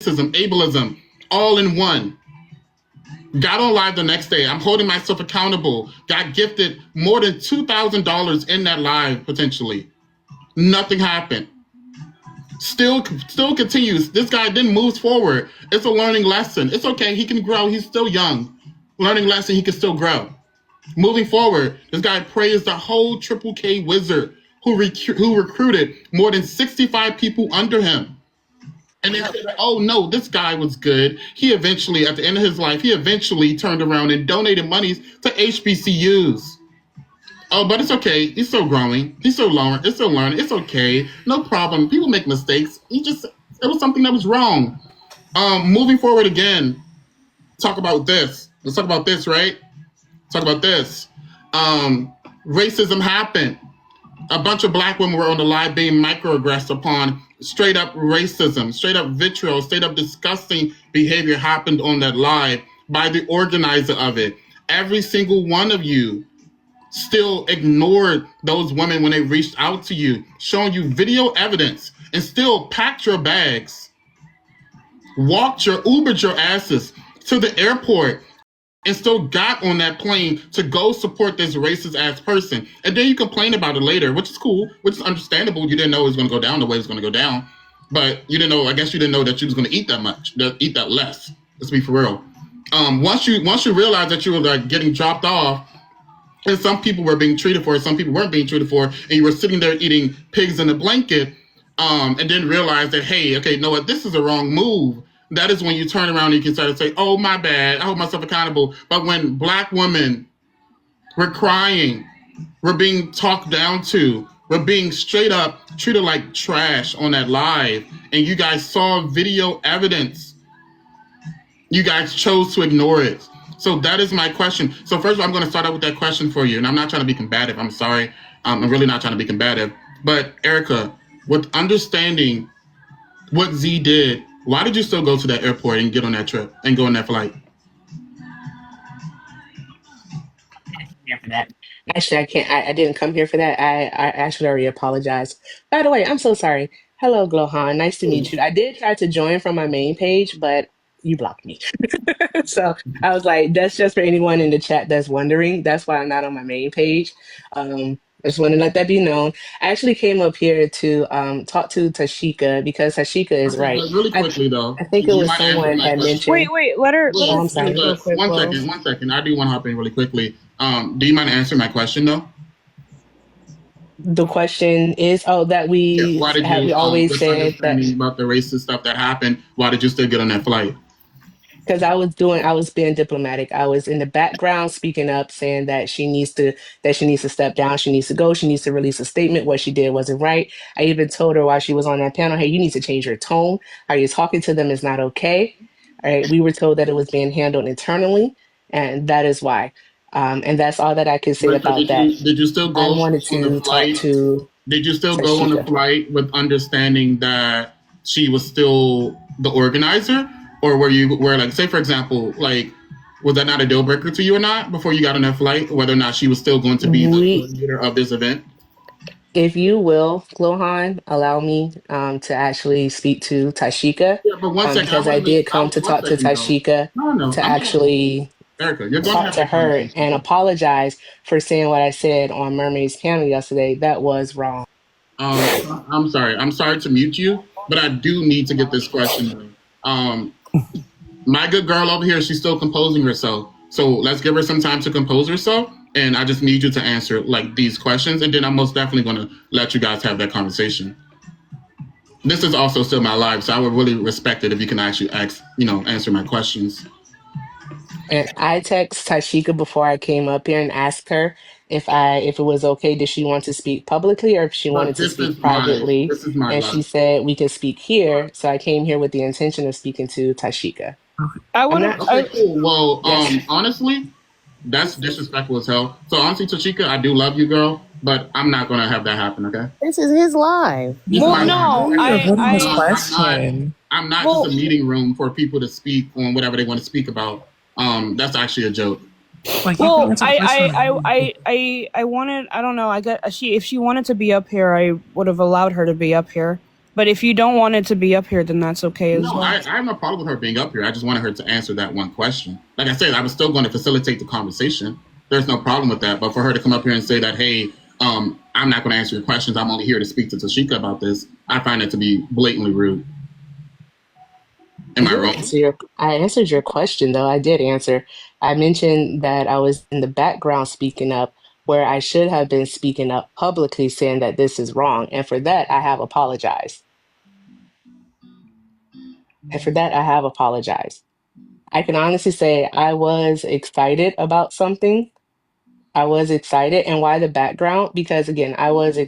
racism, ableism, all in one. Got on live the next day. I'm holding myself accountable. Got gifted more than $2,000 in that live, potentially. Nothing happened. Still continues. This guy then moves forward. It's a learning lesson. It's okay. He can grow. He's still young. Learning lesson. He can still grow. Moving forward, this guy praised the whole Triple K wizard who recruited more than 65 people under him. And they said, oh no, this guy was good. He eventually, at the end of his life, he eventually turned around and donated monies to HBCUs. Oh, but it's okay. He's still growing. He's still learning. It's still learning. It's okay. No problem. People make mistakes. It was something that was wrong. Moving forward again, talk about this. Let's talk about this, right? Talk about this. Racism happened. A bunch of black women were on the live being microaggressed upon. Straight up racism, straight up vitriol, straight up disgusting behavior happened on that live by the organizer of it. Every single one of you still ignored those women when they reached out to you, showing you video evidence, and still packed your bags, Ubered your asses to the airport, and still got on that plane to go support this racist ass person. And then you complain about it later, which is cool, which is understandable. You didn't know it was going to go down the way it was going to go down. But you didn't know, I guess you didn't know that you was going to eat that much, eat that less. Let's be for real. Once you realize that you were like getting dropped off, and some people were being treated for it, some people weren't being treated for it, and you were sitting there eating pigs in a blanket, and then realize that, hey, okay, you know what, this is a wrong move. That is when you turn around and you can start to say, oh, my bad, I hold myself accountable. But when black women were crying, were being talked down to, were being straight up treated like trash on that live, and you guys saw video evidence, you guys chose to ignore it. So that is my question. So first of all, I'm going to start out with that question for you. And I'm not trying to be combative. I'm sorry. I'm really not trying to be combative. But Erica, with understanding what Z did, why did you still go to that airport and get on that trip and go on that flight? Here for that. Actually, I can't. I didn't come here for that. I actually already apologized. By the way, I'm so sorry. Hello, Glohan. Nice to meet you. I did try to join from my main page, but you blocked me. So I was like, that's just for anyone in the chat that's wondering. That's why I'm not on my main page. I just want to let that be known. I actually came up here to talk to Tashika because Tashika is Okay, right. but really quickly, though, I think do it you was mind answering someone my had question? mentioned. Wait, let her Well, Oh, I'm speak sorry. real quick, one Will. second, 1 second. I do want to hop in really quickly. Do you mind answering my question, though? The question is, oh, that Yeah. Why did we you, always with said that understanding about the racist stuff that happened, why did you still get on that flight? because I was being diplomatic. I was in the background speaking up, saying that she needs to step down, she needs to go, she needs to release a statement. What she did wasn't right. I even told her while she was on that panel, hey, you need to change your tone. How you're talking to them is not okay. All right. We were told that it was being handled internally, and that is why. And that's all that I can say But so about that. did you still I go wanted on the to talk flight? to Did you still go on the Tashika. flight with understanding that she was still the organizer, or were like, say for example, like, was that not a deal breaker to you or not before you got on that flight, whether or not she was still going to be the We coordinator of this event? If you will, Glohan, allow me to actually speak to Tashika, Yeah, but 1 second, I because want I to make did come to one talk to second though. Tashika No, to I'm gonna actually Erica, you're going to talk have to that her and conversation. apologize for saying what I said on Mermaid's panel yesterday. That was wrong. I'm sorry. I'm sorry to mute you, but I do need to get this question. My good girl over here, she's still composing herself. So let's give her some time to compose herself. And I just need you to answer like these questions. And then I'm most definitely going to let you guys have that conversation. This is also still my live, so I would really respect it if you can actually answer my questions. And I text Tashika before I came up here and asked her if it was okay, did she want to speak publicly or if she wanted But to this speak is my privately. this is my And she live. said we can speak here. So I came here with the intention of speaking to Tashika. I I'm would have. not. Okay, cool. Well, Yes. honestly, that's disrespectful as hell. So honestly, Tashika, I do love you, girl, but I'm not gonna have that happen. Okay? This is his live. This is Well, my no, live. You're avoiding his I. question. I'm not just a Well, meeting room for people to speak on whatever they want to speak about. That's actually a joke. Like, you can well, answer the question. I wanted. I don't know. I got she. If she wanted to be up here, I would have allowed her to be up here. But if you don't want it to be up here, then that's okay as No, well. I have no problem with her being up here. I just wanted her to answer that one question. Like I said, I was still going to facilitate the conversation. There's no problem with that. But for her to come up here and say that, hey, I'm not going to answer your questions. I'm only here to speak to Tashika about this. I find that to be blatantly rude. Am I wrong? I answered your question, though. I did answer. I mentioned that I was in the background speaking up where I should have been speaking up publicly saying that this is wrong. And for that, I have apologized. And for that, I have apologized. I can honestly say I was excited about something. I was excited. And why the background? Because again,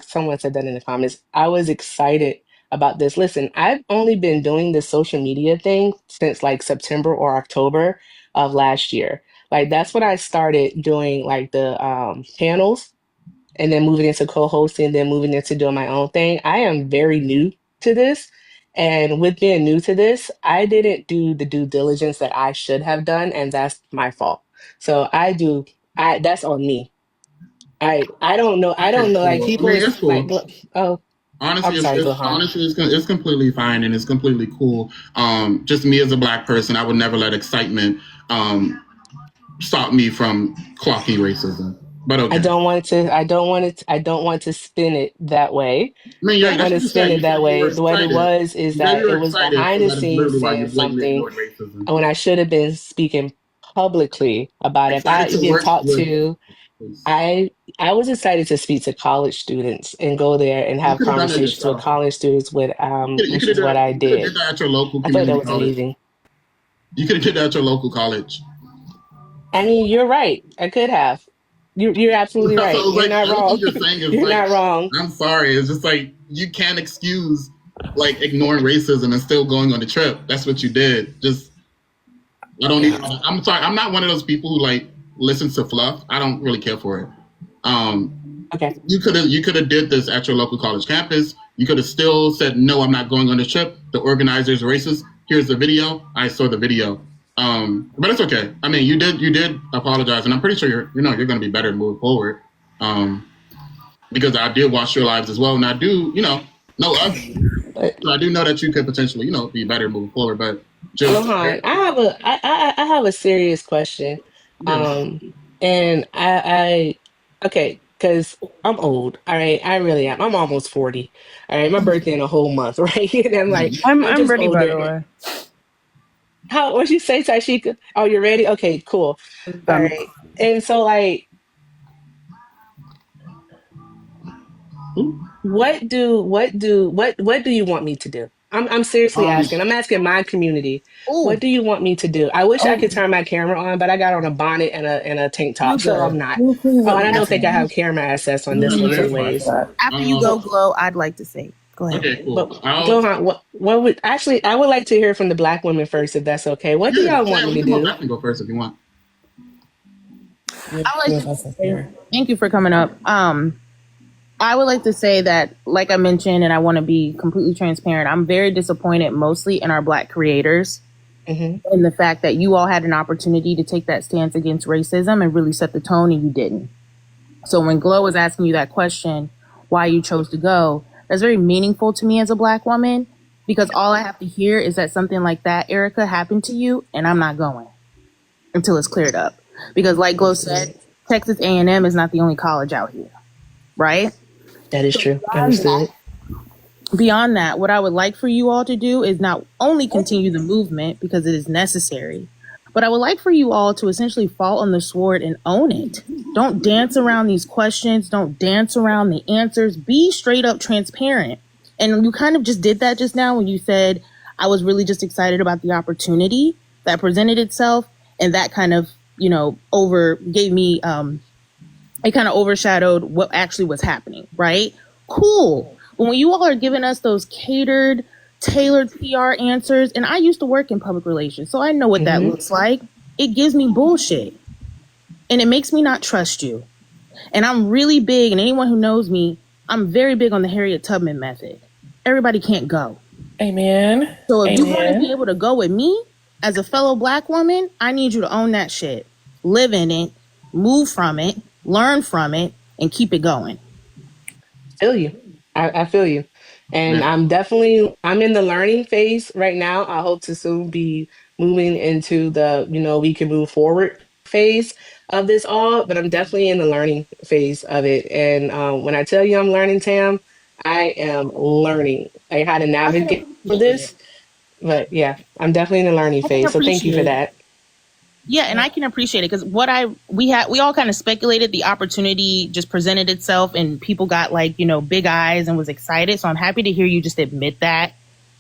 someone said that in the comments. I was excited about this. Listen, I've only been doing this social media thing since like September or October of last year. Like that's when I started doing like the panels and then moving into co-hosting, then moving into doing my own thing. I am very new to this. And with being new to this, I didn't do the due diligence that I should have done, and that's my fault. So that's on me. I don't know. I Okay, don't know. Like cool. I people mean, is it's like, cool. oh, I'm Honestly, sorry, Glohan. it's completely fine and it's completely cool. Just me as a black person, I would never let excitement stop me from clocking racism. But okay. I don't want to spin it that way. I mean, Don't that's want to what you spin said. it You said that you were way. What it excited. was is You said that you it were was excited, behind so the that is scenes literally why saying you blatantly something ignored racism. when I should have been speaking publicly about it. If I Excited to even work talked with. to, I was excited to speak to college students and go there and You have could have done that conversations with yourself. college students with You which could have is what I did did. that at your local I thought that community was college. amazing. You could have did that at your local college. I mean, you're right. I could have. You're absolutely So right. it's You're like not everything wrong. you're saying is You're like, not wrong. I'm sorry. It's just like you can't excuse like ignoring racism and still going on the trip. That's what you did. Just I don't need. Yeah. I'm sorry. I'm not one of those people who like listens to fluff. I don't really care for it. Okay. You could have did this at your local college campus. You could have still said no. I'm not going on the trip. The organizers are racist. Here's the video. I saw the video. But it's okay. I mean, you did apologize, and I'm pretty sure you're going to be better moving forward. Because I did watch your lives as well, and I do know of you. But So I do know that you could potentially be better moving forward. But just Lohan, I have a serious question. yeah. Um, and okay, because I'm old. All right, I really am. I'm almost 40. All right, my birthday in a whole month, right? And I'm like, I'm I'm just ready, by the older. way. What'd you say, Tashika? Oh, you're ready? Okay, cool. All right. And so like, what do you want me to do? I'm seriously Um, asking. I'm asking my community. Oh, What do you want me to do? I wish I oh, could turn my camera on, but I got on a bonnet and a tank you're top, so I'm good. not. You're please Oh, let and me I don't answer. think I have camera access on this no, one that's too, fine. ways. After you go, So Glow, I'd like to say. Go ahead. Okay, cool. but Gohan, what would actually I would like to hear from the black women first, if that's okay. What do y'all want Yeah, me we to can most do? definitely go first if you want. I like to say, thank you for coming up. I would like to say that, like I mentioned, and I want to be completely transparent, I'm very disappointed mostly in our black creators Hmm. in the fact that you all had an opportunity to take that stance against racism and really set the tone and you didn't. So when Glow was asking you that question, why you chose to go, that's very meaningful to me as a black woman because all I have to hear is that something like that, Erica, happened to you and I'm not going until it's cleared up. Because like Glow said, Texas A&M is not the only college out here, right? That is So true. Understood. beyond that, what I would like for you all to do is not only continue the movement because it is necessary, but I would like for you all to essentially fall on the sword and own it. Don't dance around these questions. Don't dance around the answers. Be straight up transparent. And you kind of just did that just now when you said, I was really just excited about the opportunity that presented itself. And that kind of, gave me, it kind of overshadowed what actually was happening, right? Cool. But when you all are giving us those catered, tailored PR answers, and I used to work in public relations, so I know what that Hmm. looks like. It gives me bullshit. And it makes me not trust you. And I'm really big, and anyone who knows me, I'm very big on the Harriet Tubman method. Everybody can't go. Amen. So if you want to Amen. be able to go with me as a fellow black woman, I need you to own that shit. Live in it, move from it, learn from it, and keep it going. Feel you. I feel you. And Yeah. I'm in the learning phase right now. I hope to soon be moving into the, we can move forward phase of this all, but I'm definitely in the learning phase of it. And when I tell you I'm learning, Tam, I am learning like how to I can navigate for appreciate it. this. But yeah, I'm definitely in the learning I can phase. So thank you for appreciate it. that. Yeah, and I can appreciate it because we all kind of speculated the opportunity just presented itself and people got like, big eyes and was excited. So I'm happy to hear you just admit that.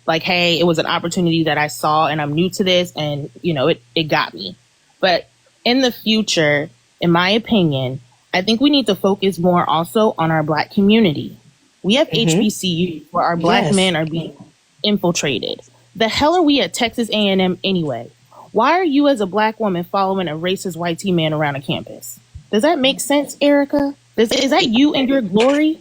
Like, hey, it was an opportunity that I saw and I'm new to this and it got me. But in the future, in my opinion, I think we need to focus more also on our black community. We have Hmm. HBCU where our black Yes. men are being infiltrated. The hell are we at Texas A&M anyway? Why are you as a black woman following a racist white tea man around a campus? Does that make sense, Erica? Is that you and your glory?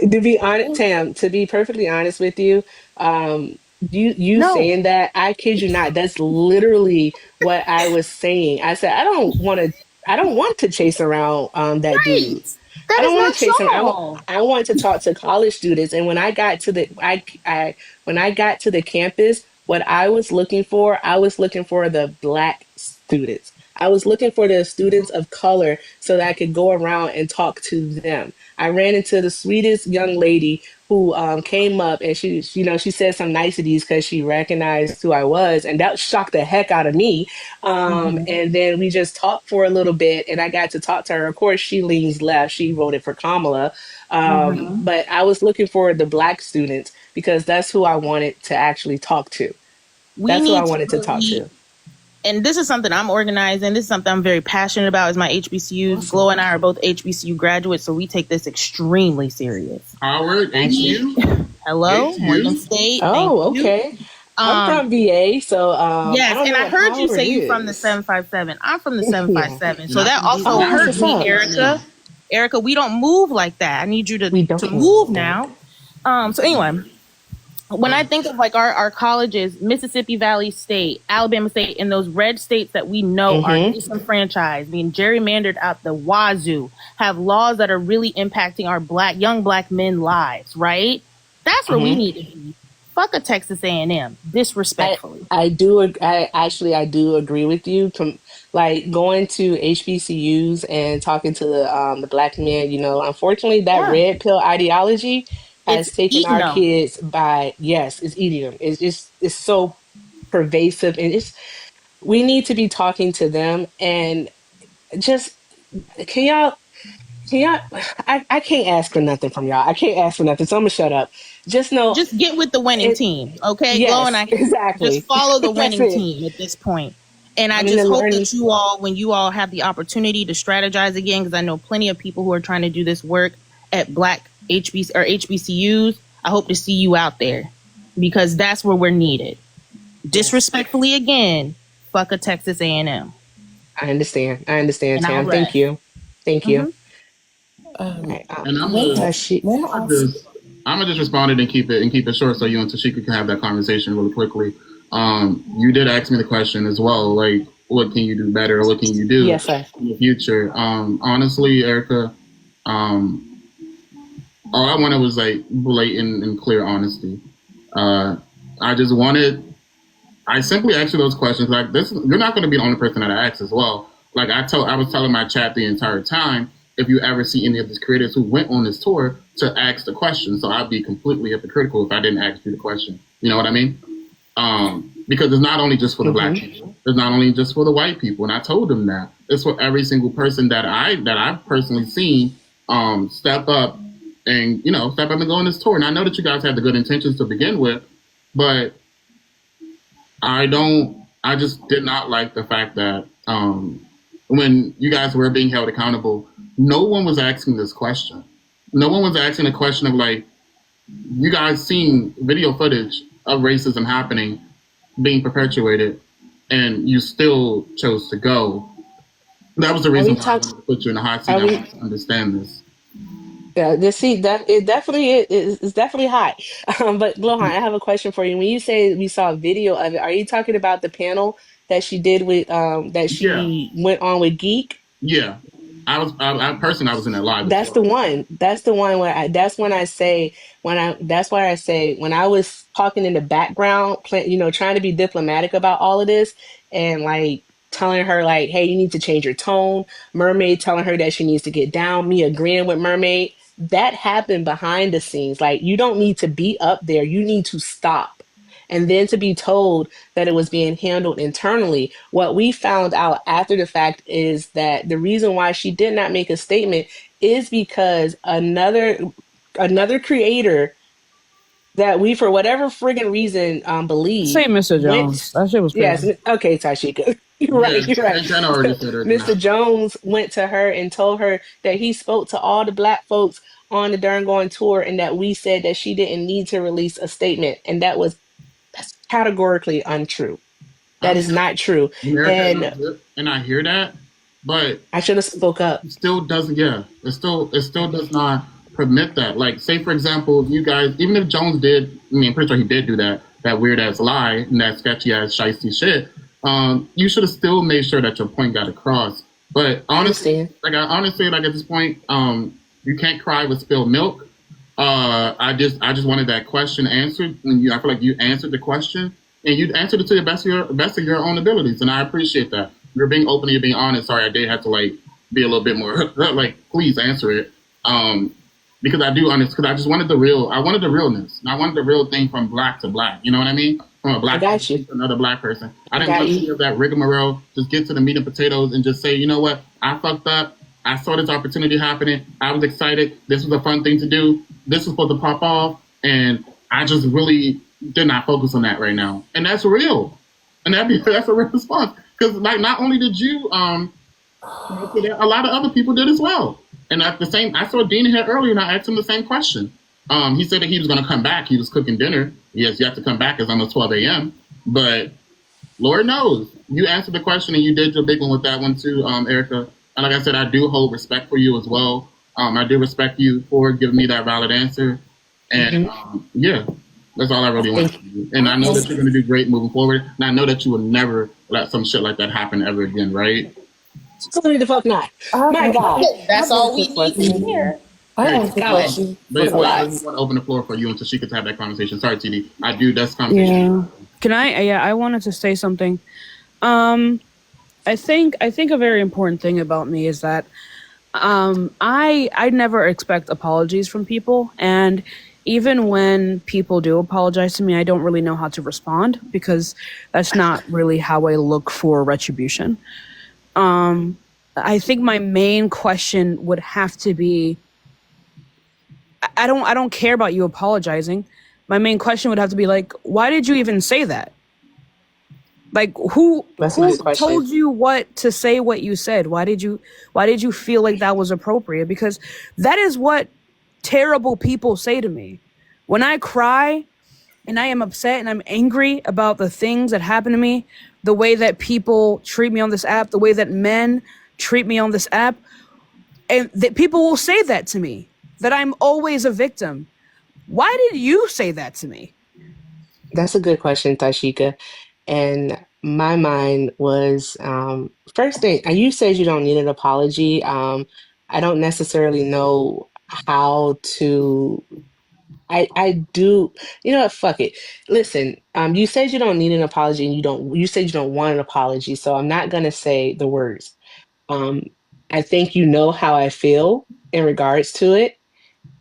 To be honest, Tam, to be perfectly honest with you, um, you No. saying that, I kid you not, that's literally what I was saying. I said I don't want to chase around that Right. dude. That I is don't want to not chase him. y'all. I want to talk to college students. And when I got to the when I got to the campus, what I was looking for the black students. I was looking for the students of color so that I could go around and talk to them. I ran into the sweetest young lady who came up and she said some niceties because she recognized who I was, and that shocked the heck out of me. And then we just talked for a little bit, and I got to talk to her. Of course, she leans left. She voted for Kamala, but I was looking for the black students because that's who I wanted to actually talk to. We That's who I need to wanted to talk really, to. and this is something I'm organizing. This is something I'm very passionate about is my HBCUs. Awesome. Glow and I are both HBCU graduates, so we take this extremely serious. Howard, Thank you. HU, Hello, Morgan HU. State. Thank Oh, you. okay. I'm from VA, so I Yes, don't and know I what heard you say Howard you from the is. 757. I'm from the Yeah. 757. And So I that can do also Oh, and that's I what's hurt can me, do up. Erica. AM. Erica, we don't move like that. I need you We to don't move move like that. now. So anyway, when I think of like our colleges, Mississippi Valley State, Alabama State, and those red states that we know are Mm-hmm. disenfranchised, being gerrymandered out the wazoo, have laws that are really impacting our young black men lives, right? That's where we Mm-hmm. need to be. Fuck a Texas A&M, I disrespectfully. I do agree with you. Like going to HBCUs and talking to the black men, unfortunately that Yeah, red pill ideology it's has taken eating our them. kids by, yes, it's eating them. It's so pervasive, and it's we need to be talking to them. And just can y'all can y'all I can't ask for nothing from y'all. I can't ask for nothing, so I'm gonna shut up. Just know Just get with the winning it. team, okay? Glow and Yes, I just exactly. follow the That's winning it. team at this point. And I I'm in the just hope learning. that you all, when you all have the opportunity to strategize again, because I know plenty of people who are trying to do this work at Black HBCUs. I hope to see you out there because that's where we're needed. Yes. Disrespectfully again, fuck a Texas A&M. I understand. I understand, And I'll Tam. Thank rest. you. Thank you. Mm-hmm. All right. And When She. when also I'm gonna just respond it and keep it short so you and Tashika can have that conversation really quickly. You did ask me the question as well, like what can you do better or what can you do Yes, sir. in the future? Honestly, Erica, um, all I wanted was like blatant and clear honesty. Uh, I just wanted I simply ask you those questions. Like this, you're not going to be the only person that I ask as well. Like I was telling my chat the entire time. If you ever see any of these creators who went on this tour to ask the question, so I'd be completely hypocritical if I didn't ask you the question. You know what I mean? Because it's not only just for the black Mm-hmm. people. It's not only just for the white people. And I told them that it's for every single person that I've personally seen step up and step up and go on this tour. And I know that you guys had the good intentions to begin with, but I don't. I just did not like the fact that when you guys were being held accountable, no one was asking this question. No one was asking the question of like, you guys seen video footage of racism happening, being perpetuated, and you still chose to go. That was the Are reason we why I talk? wanted to put you in the hot seat. Are And I we? wanted to understand this. Yeah, this see that it definitely is. It's definitely hot. But Glohan, I have a question for you. When you say we saw a video of it, are you talking about the panel that she did with that Yeah, she went on with Geek? yeah. I personally, I was in that live as That's the well. one. That's the one where that's when I say that's why I say when I was talking in the background, trying to be diplomatic about all of this and like telling her like, hey, you need to change your tone. Mermaid telling her that she needs to get down. Me agreeing with Mermaid. That happened behind the scenes. Like you don't need to be up there. You need to stop. And then to be told that it was being handled internally. What we found out after the fact is that the reason why she did not make a statement is because another creator that we for whatever friggin' reason believe Say Mr. went. Jones. That shit was Yes, crazy. okay, Tashika. You're Yeah, right, you're right. and Jenna already said her Mr. now. Jones went to her and told her that he spoke to all the black folks on the Darn Going tour and that we said that she didn't need to release a statement. And that's categorically untrue. I That mean, is not true. America is And legit, and I hear that, but I should have spoke up. it still doesn't. Yeah, it still does not permit that. Like, say for example, you guys, even if Jones did, I mean, I'm pretty sure he did do that weird ass lie and that sketchy ass shiesty shit. You should have still made sure that your point got across. But I honestly, understand. like at this point, you can't cry with spilled milk. I just wanted that question answered, and I feel like you answered the question, and you answered it to the best of your own abilities, and I appreciate that. You're being open and you're being honest. Sorry, I did have to like be a little bit more like, please answer it, because I do understand. Because I just wanted the real. I wanted the realness, and I wanted the real thing from black to black. You know what I mean? From a I black got you. person to another black person. I I didn't got want you. any of that rigmarole. Just get to the meat and potatoes and just say, you know what, I fucked up. I saw this opportunity happening. I was excited. This was a fun thing to do. This was supposed to pop off, and I just really did not focus on that right now. And that's real, and that's a real response. Because like, not only did you, a lot of other people did as well. And at the same, I saw Dean here earlier, and I asked him the same question. He said that he was going to come back. He was cooking dinner. Yes, you have to come back. It's almost 12 a.m. But Lord knows, you answered the question and you did your big one with that one too, Erica. And like I said, I do hold respect for you as well. I do respect you for giving me that valid answer. And Hmm. yeah, that's all I really want Thank from you. And I know that you're going to do great moving forward. And I know that you will never let some shit like that happen ever again, right? Absolutely the fuck not. My I God. That's have one all we quick need to question. hear. I have There you one go. quick God. question But It's a yeah, I before. lot. just want to open the floor for you and Tashika to have that conversation. Sorry, TD. I do. That's conversation. Yeah. Can I? Yeah, I wanted to say something. Um, I think a very important thing about me is that I never expect apologies from people, and even when people do apologize to me, I don't really know how to respond because that's not really how I look for retribution. I think my main question would have to be I don't care about you apologizing. My main question would have to be like, why did you even say that? Like That's a who good question. told you what to say what you said? Why did you feel like that was appropriate? Because that is what terrible people say to me. When I cry and I am upset and I'm angry about the things that happen to me, the way that people treat me on this app, the way that men treat me on this app, and that people will say that to me, that I'm always a victim. Why did you say that to me? That's a good question, Tashika. And my mind was first thing, and you said you don't need an apology. I don't necessarily know how to. I do. You know what? Fuck it. Listen, you said you don't need an apology, and you said you don't want an apology. So I'm not gonna say the words. Um, I think you know how I feel in regards to it.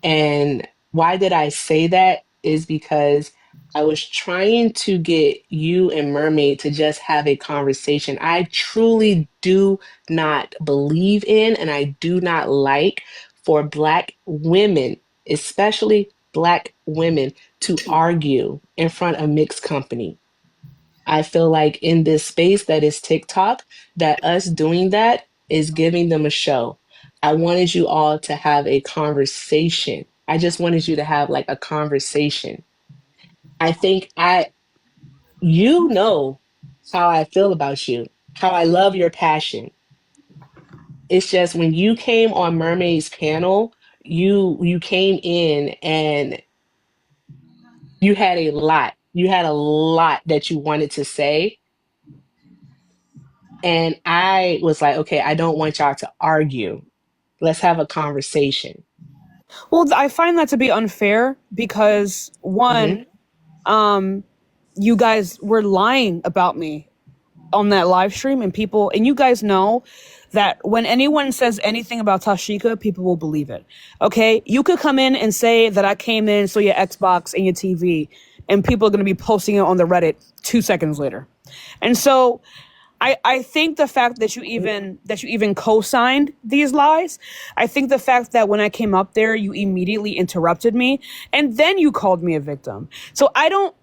And why did I say that is because I was trying to get you and Mermaid to just have a conversation. I truly do not believe in and I do not like for Black women, especially Black women, to argue in front of mixed company. I feel like in this space that is TikTok, that us doing that is giving them a show. I wanted you all to have a conversation. I just wanted you to have like a conversation. I think you know how I feel about you, how I love your passion. It's just when you came on Mermaid's panel, you came in and you had a lot. You had a lot that you wanted to say. And I was like, okay, I don't want y'all to argue. Let's have a conversation. Well, I find that to be unfair because Mm-hmm. one, you guys were lying about me on that live stream, and you guys know that when anyone says anything about Tashika, people will believe it. Okay, you could come in and say that I came in, so your Xbox and your TV, and people are going to be posting it on the Reddit 2 seconds later. And so I think the fact that you even co-signed these lies, I think the fact that when I came up there, you immediately interrupted me and then you called me a victim. So I don't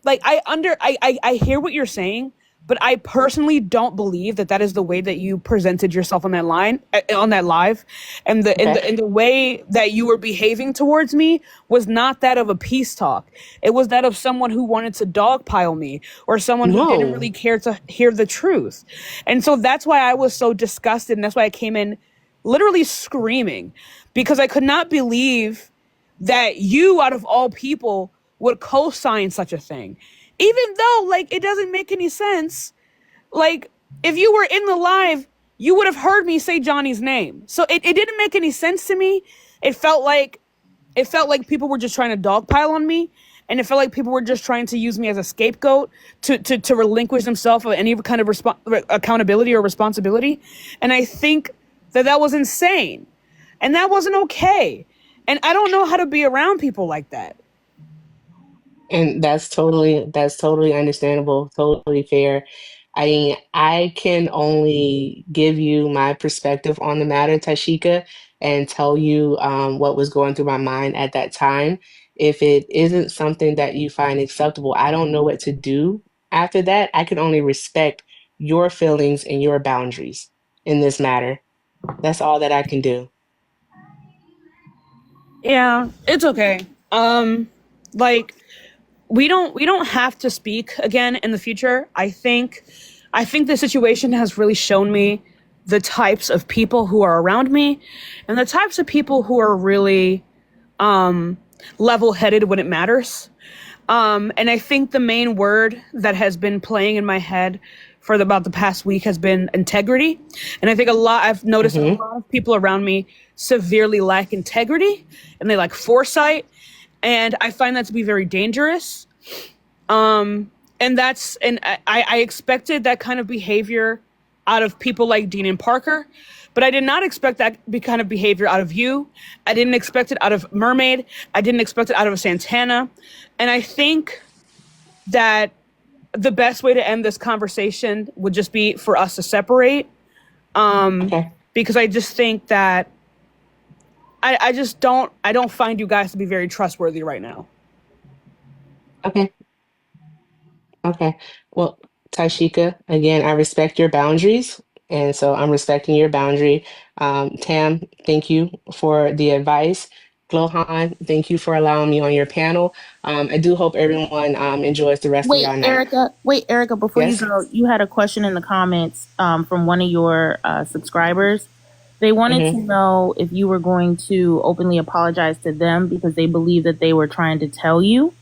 like I hear what you're saying, but I personally don't believe that that is the way that you presented yourself on that line on that live, and Okay. the way that you were behaving towards me was not that of a peace talk. It was that of someone who wanted to dogpile me or someone who didn't No. really care to hear the truth. And so that's why I was so disgusted, and that's why I came in literally screaming because I could not believe that you, out of all people, would co-sign such a thing. Even though, like, it doesn't make any sense. Like, if you were in the live, you would have heard me say Johnny's name. So it didn't make any sense to me. It felt like people were just trying to dogpile on me. And it felt like people were just trying to use me as a scapegoat to relinquish themselves of any kind of accountability or responsibility. And I think that that was insane. And that wasn't okay. And I don't know how to be around people like that. And that's totally understandable, totally fair. I mean, I can only give you my perspective on the matter, Tashika, and tell you what was going through my mind at that time. If it isn't something that you find acceptable, I don't know what to do after that. I can only respect your feelings and your boundaries in this matter. That's all that I can do. Yeah, it's okay. Like we don't have to speak again in the future. I think the situation has really shown me the types of people who are around me and the types of people who are really level-headed when it matters. And I think the main word that has been playing in my head for about the past week has been integrity. And I think I've noticed that a Hmm. lot of people around me severely lack integrity and they lack foresight. And I find that to be very dangerous. And I expected that kind of behavior out of people like Dean and Parker, but I did not expect that kind of behavior out of you. I didn't expect it out of Mermaid. I didn't expect it out of Santana. And I think that the best way to end this conversation would just be for us to separate. Okay. Because I just think that I don't find you guys to be very trustworthy right now. Okay. Okay. Well, Tashika, again, I respect your boundaries, and so I'm respecting your boundary. Tam, thank you for the advice. Glohan, thank you for allowing me on your panel. I do hope everyone enjoys the rest of Wait, y'all night. Erica. Wait, Erica. Before you Yes? go, you had a question in the comments from one of your subscribers. They wanted to Mm-hmm. know if you were going to openly apologize to them because they believe that they were trying to tell you,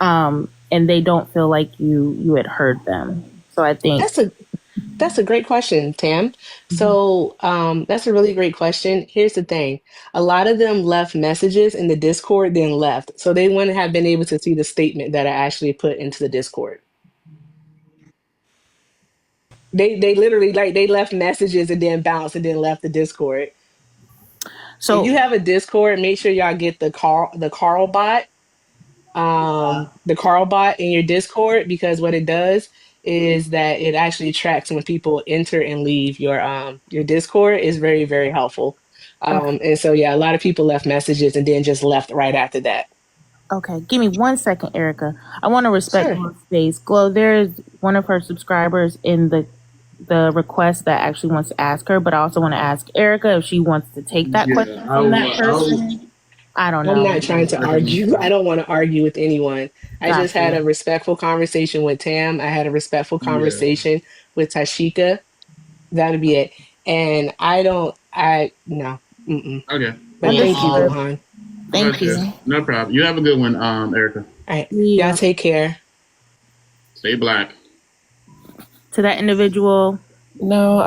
and they don't feel like you had heard them. So I think. That's a great question, Tam. So that's a really great question. Here's the thing. A lot of them left messages in the Discord, then left. So they wouldn't have been able to see the statement that I actually put into the Discord. They literally like they left messages and then bounced and then left the Discord. If So you have a Discord, make sure y'all get the Carl bot in your Discord, because what it does is that it actually tracks when people enter and leave your Discord. Is very, very helpful. okay, And so yeah, a lot of people left messages and then just left right after that. okay. Give me 1 second, Erica. I want to respect Sure. Glow's space. Glow, there is one of her subscribers in the request that actually wants to ask her, but I also want to ask Erica if she wants to take that Yeah, question from that person. I don't I'm know. not trying to argue. I don't want to argue with anyone. I just Got had you. a respectful conversation with Tam. I had a respectful yeah. conversation with Tashika. That'll be it. And I don't, I, no. Mm-mm. Okay. But Well, thank you, Understood. Glohan. Thank gotcha. you. No problem. You have a good one, Erica. All right. Y'all Yeah. take care. Stay black. To that individual, No,